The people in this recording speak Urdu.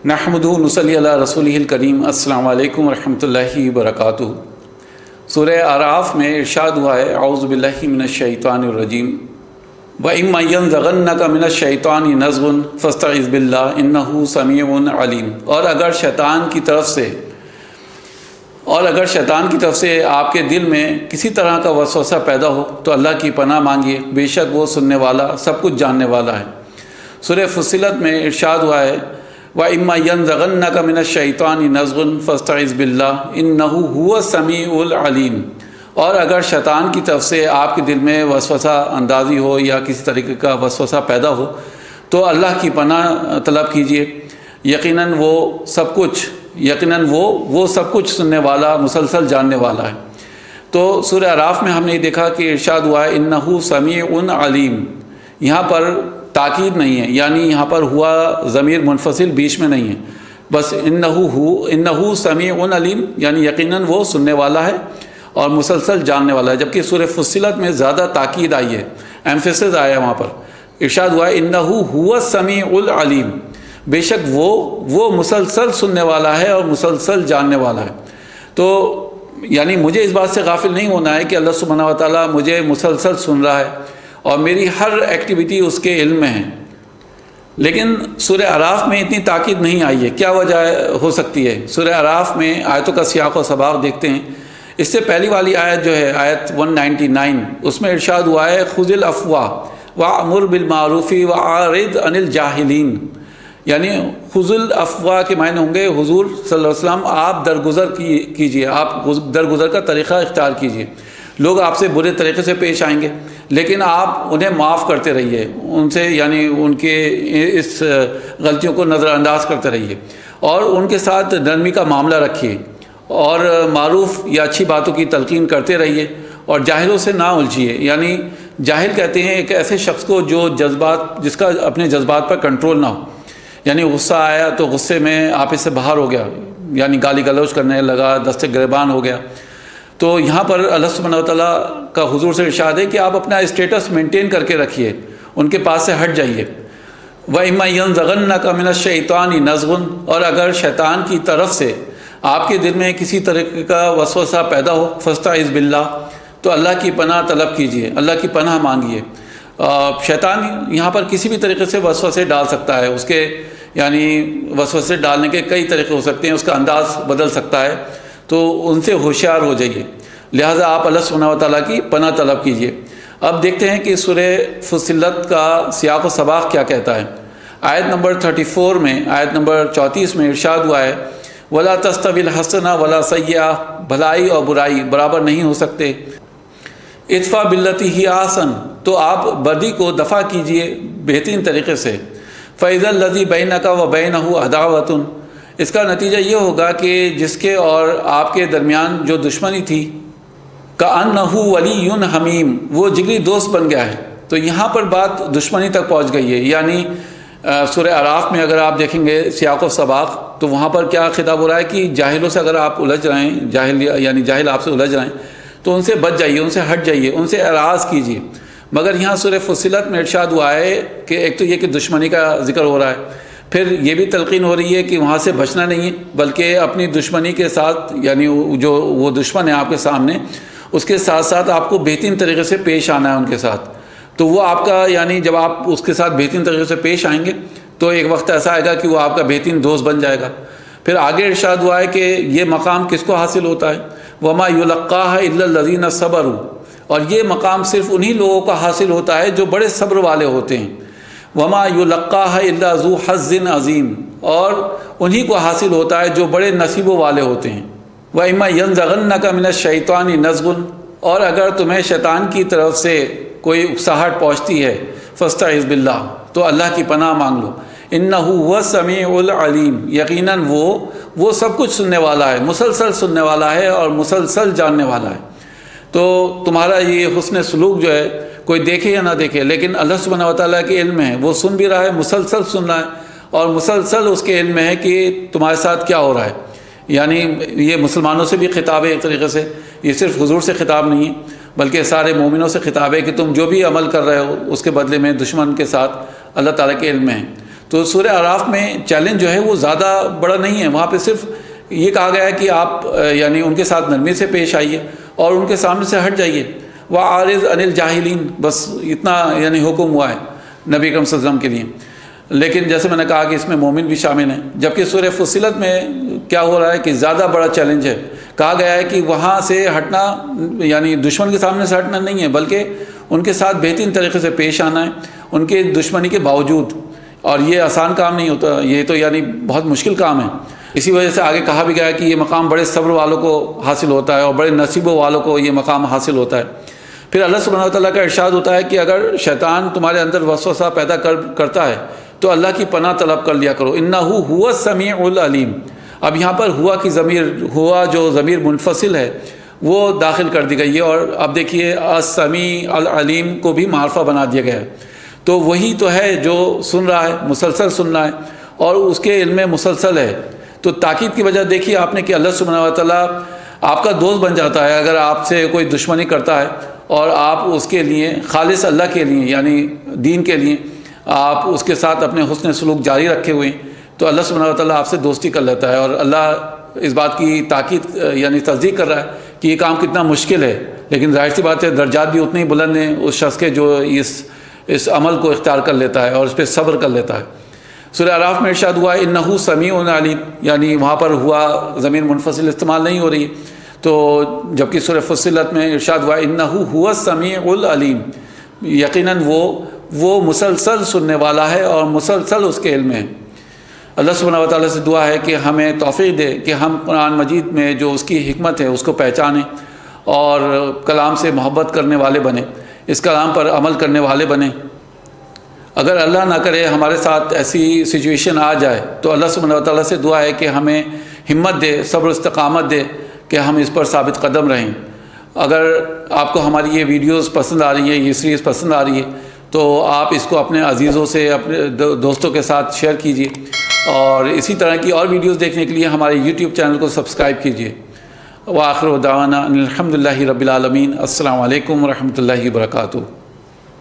نحمدہ نصلی علی رسولہ الکریم۔ السلام علیکم ورحمۃ اللہ وبرکاتہ۔ سورہ اعراف میں ارشاد ہوا ہے اعوذ باللہ من الشیطان الرجیم وَإِمَّا يَنزَغَنَّكَ مِنَ الشَّيْطَانِ نَزْغٌ فَاسْتَعِذْ بِاللَّهِ إِنَّهُ سَمِيعٌ عَلِيمٌ۔ اور اگر شیطان کی طرف سے آپ کے دل میں کسی طرح کا وسوسہ پیدا ہو تو اللہ کی پناہ مانگیے، بے شک وہ سننے والا سب کچھ جاننے والا ہے۔ سورہ فصلت میں ارشاد ہوا ہے وَإِمَّا يَنزَغَنَّكَ مِنَ الشَّيْطَانِ نَزْغٌ فَاسْتَعِذْ بِاللَّهِ إِنَّهُ هُوَ السَّمِيعُ الْعَلِيمُ۔ اور اگر شیطان کی طرف سے آپ کے دل میں وسوسہ اندازی ہو یا کسی طریقے کا وسوسہ پیدا ہو تو اللہ کی پناہ طلب کیجیے، یقیناً وہ سب کچھ سننے والا، مسلسل جاننے والا ہے۔ تو سورہ اعراف میں ہم نے دیکھا کہ ارشاد ہوا ہے انہ سمیع علیم۔ یہاں پر تاکید نہیں ہے، یعنی یہاں پر ہوا ضمیر منفصل بیچ میں نہیں ہے، بس انہ سمیع علیم، یعنی یقیناً وہ سننے والا ہے اور مسلسل جاننے والا ہے۔ جبکہ سورہ فصلت میں زیادہ تاکید آئی ہے، ایمفیسس آیا ہے، وہاں پر ارشاد ہوا ہے انہ هو السمیع العلیم، بے شک وہ مسلسل سننے والا ہے اور مسلسل جاننے والا ہے۔ تو یعنی مجھے اس بات سے غافل نہیں ہونا ہے کہ اللہ سبحانہ و تعالیٰ مجھے مسلسل سن رہا ہے اور میری ہر ایکٹیویٹی اس کے علم میں ہے۔ لیکن سورہ اعراف میں اتنی تاکید نہیں آئی ہے، کیا وجہ ہو سکتی ہے؟ سورہ اعراف میں آیتوں کا سیاق و سباق دیکھتے ہیں۔ اس سے پہلی والی آیت جو ہے آیت 199، اس میں ارشاد ہوا ہے خذ العفو وأمر بالمعروف وأعرض عن الجاہلین، یعنی خذ العفو کے معنی ہوں گے حضور صلی اللہ علیہ وسلم آپ درگزر کیجئے، آپ درگزر کا طریقہ اختیار کیجئے۔ لوگ آپ سے برے طریقے سے پیش آئیں گے لیکن آپ انہیں معاف کرتے رہیے، ان سے یعنی ان کے اس غلطیوں کو نظر انداز کرتے رہیے اور ان کے ساتھ نرمی کا معاملہ رکھیے اور معروف یا اچھی باتوں کی تلقین کرتے رہیے اور جاہلوں سے نہ الجھیے۔ یعنی جاہل کہتے ہیں ایک ایسے شخص کو جس کا اپنے جذبات پر کنٹرول نہ ہو، یعنی غصہ آیا تو غصے میں آپ اس سے باہر ہو گیا، یعنی گالی گلوچ کرنے لگا، دست گریبان ہو گیا۔ تو یہاں پر اللہ سبحانہ و تعالیٰ کا حضور سے ارشاد ہے کہ آپ اپنا اسٹیٹس مینٹین کر کے رکھیے، ان کے پاس سے ہٹ جائیے۔ وَإِمَّا يَنزَغَنَّكَ مِنَ الشَّيْطَانِ نَزْغٌ، اور اگر شیطان کی طرف سے آپ کے دل میں کسی طرح کا وسوسہ پیدا ہو فَاسْتَعِذْ بِاللَّهِ، تو اللہ کی پناہ طلب کیجیے، اللہ کی پناہ مانگیے۔ شیطان یہاں پر کسی بھی طریقے سے وسوسے ڈال سکتا ہے، اس کے یعنی وسوسے ڈالنے کے کئی طریقے ہو سکتے ہیں، اس کا انداز بدل سکتا ہے، تو ان سے ہوشیار ہو جائیے، لہٰذا آپ اللہ سبحانہ و تعالیٰ کی پناہ طلب کیجیے۔ اب دیکھتے ہیں کہ سورہ فصلت کا سیاق و سباق کیا کہتا ہے۔ آیت نمبر 34 میں، آیت نمبر 34 میں ارشاد ہوا ہے وَلَا تَسْتَوِي الْحَسَنَةُ وَلَا سَيِّئَةُ، بھلائی اور برائی برابر نہیں ہو سکتے۔ ادفع باللتی ہی احسن، تو آپ بدی کو دفع کیجئے بہترین طریقے سے۔ فَإِذَا الَّذِي بَيْنَكَ وَبَيْنَهُ عَدَاوَةٌ، اس کا نتیجہ یہ ہوگا کہ جس کے اور آپ کے درمیان جو دشمنی تھی كَأَنَّهُ وَلِيٌّ حَمِيمٌ، وہ جگری دوست بن گیا ہے۔ تو یہاں پر بات دشمنی تک پہنچ گئی ہے، یعنی سورہ اعراف میں اگر آپ دیکھیں گے سیاق و سباق تو وہاں پر کیا خطاب ہو رہا ہے کہ جاہلوں سے اگر آپ الجھ رہے ہیں، جاہل آپ سے الجھ رہے ہیں تو ان سے بچ جائیے، ان سے ہٹ جائیے، ان سے اعراض کیجیے۔ مگر یہاں سورہ فصلت میں ارشاد ہوا ہے کہ ایک تو یہ کہ دشمنی کا ذکر ہو رہا ہے، پھر یہ بھی تلقین ہو رہی ہے کہ وہاں سے بچنا نہیں ہے بلکہ اپنی دشمنی کے ساتھ، یعنی جو وہ دشمن ہے آپ کے سامنے، اس کے ساتھ ساتھ آپ کو بہترین طریقے سے پیش آنا ہے ان کے ساتھ۔ تو وہ آپ کا یعنی جب آپ اس کے ساتھ بہترین طریقے سے پیش آئیں گے تو ایک وقت ایسا آئے گا کہ وہ آپ کا بہترین دوست بن جائے گا۔ پھر آگے ارشاد ہوا ہے کہ یہ مقام کس کو حاصل ہوتا ہے وَمَا يُلَقَّاهَا إِلَّا الَّذِينَ صَبَرُوا، اور یہ مقام صرف انہی لوگوں کا حاصل ہوتا ہے جو بڑے صبر والے ہوتے ہیں۔ وَمَا يُلَقَّاهَا إِلَّا ذُو حَظٍّ عَظِيمٍ، اور انہی کو حاصل ہوتا ہے جو بڑے نصیبوں والے ہوتے ہیں۔ وَإِمَّا يَنزَغَنَّكَ مِنَ الشَّيْطَانِ نَزْغٌ، اور اگر تمہیں شیطان کی طرف سے کوئی اکساہٹ پہنچتی ہے فَاسْتَعِذْ بِاللَّهِ، تو اللہ کی پناہ مانگ لو۔ انہ هو السمیع العلیم، یقیناً وہ سب کچھ سننے والا ہے، مسلسل سننے والا ہے اور مسلسل جاننے والا ہے۔ تو تمہارا یہ حسن سلوک جو ہے کوئی دیکھے یا نہ دیکھے لیکن اللہ سبحانہ و تعالیٰ کے علم میں ہے، وہ سن بھی رہا ہے، مسلسل سن رہا ہے اور مسلسل اس کے علم میں ہے کہ تمہارے ساتھ کیا ہو رہا ہے۔ یعنی یہ مسلمانوں سے بھی خطاب ہے ایک طریقے سے، یہ صرف حضور سے خطاب نہیں ہے بلکہ سارے مومنوں سے خطاب ہے کہ تم جو بھی عمل کر رہے ہو اس کے بدلے میں دشمن کے ساتھ اللہ تعالیٰ کے علم میں ہے۔ تو سورہ اعراف میں چیلنج جو ہے وہ زیادہ بڑا نہیں ہے، وہاں پہ صرف یہ کہا گیا ہے کہ آپ یعنی ان کے ساتھ نرمی سے پیش آئیے اور ان کے سامنے سے ہٹ جائیے، وَأَعْرِضْ عَنِ الْجَاهِلِينَ، بس اتنا یعنی حکم ہوا ہے نبی اکرم صلی اللہ علیہ وسلم کے لیے۔ لیکن جیسے میں نے کہا کہ اس میں مومن بھی شامل ہیں، جبکہ سورہ فصلت میں کیا ہو رہا ہے کہ زیادہ بڑا چیلنج ہے، کہا گیا ہے کہ وہاں سے ہٹنا یعنی دشمن کے سامنے سے ہٹنا نہیں ہے، بلکہ ان کے ساتھ بہترین طریقے سے پیش آنا ہے ان کے دشمنی کے باوجود، اور یہ آسان کام نہیں ہوتا، یہ تو یعنی بہت مشکل کام ہے۔ اسی وجہ سے آگے کہا بھی گیا ہے کہ یہ مقام بڑے صبر والوں کو حاصل ہوتا ہے اور بڑے نصیبوں والوں کو یہ مقام حاصل ہوتا ہے۔ پھر اللہ سبحانہ وتعالیٰ کا ارشاد ہوتا ہے کہ اگر شیطان تمہارے اندر وسوسہ پیدا کرتا ہے تو اللہ کی پناہ طلب کر لیا کرو، انہ هو السمیع العلیم۔ اب یہاں پر ہوا کی ضمیر، ہوا جو ضمیر منفصل ہے وہ داخل کر دی گئی ہے، اور اب دیکھیے السمیع العلیم کو بھی معرفہ بنا دیا گیا ہے، تو وہی تو ہے جو سن رہا ہے، مسلسل سن رہا ہے اور اس کے علم میں مسلسل ہے۔ تو تاکید کی وجہ دیکھیے آپ نے کہ اللہ سبحانہ وتعالیٰ آپ کا دوست بن جاتا ہے اگر آپ سے کوئی دشمنی کرتا ہے اور آپ اس کے لیے خالص اللہ کے لیے یعنی دین کے لیے آپ اس کے ساتھ اپنے حسن سلوک جاری رکھے ہوئے ہیں، تو اللہ سبحانہ وتعالیٰ آپ سے دوستی کر لیتا ہے، اور اللہ اس بات کی تاکید یعنی تصدیق کر رہا ہے کہ یہ کام کتنا مشکل ہے، لیکن ظاہر سی بات ہے درجات بھی اتنے ہی بلند ہیں اس شخص کے جو اس عمل کو اختیار کر لیتا ہے اور اس پہ صبر کر لیتا ہے۔ سورہ اعراف میں ارشاد ہوا ہے انہ سمیع علیم، یعنی وہاں پر ہوا ضمیر منفصل استعمال نہیں ہو رہی، تو جبکہ سورہ فصلت میں ارشاد ہوا انہ هو السمیع العلیم، یقیناً وہ مسلسل سننے والا ہے اور مسلسل اس کے علم میں ہے۔ اللہ سبحانہ وتعالیٰ سے دعا ہے کہ ہمیں توفیق دے کہ ہم قرآن مجید میں جو اس کی حکمت ہے اس کو پہچانیں اور کلام سے محبت کرنے والے بنیں، اس کلام پر عمل کرنے والے بنیں۔ اگر اللہ نہ کرے ہمارے ساتھ ایسی سچویشن آ جائے تو اللہ سبحانہ وتعالیٰ سے دعا ہے کہ ہمیں ہمت دے، صبر و استقامت دے کہ ہم اس پر ثابت قدم رہیں۔ اگر آپ کو ہماری یہ ویڈیوز پسند آ رہی ہے، یہ سیریز پسند آ رہی ہے، تو آپ اس کو اپنے عزیزوں سے، اپنے دوستوں کے ساتھ شیئر کیجیے، اور اسی طرح کی اور ویڈیوز دیکھنے کے لیے ہمارے یوٹیوب چینل کو سبسکرائب کیجیے۔ وآخر دعوانا ان الحمد للہ رب العالمین۔ السلام علیکم ورحمۃ اللہ وبرکاتہ۔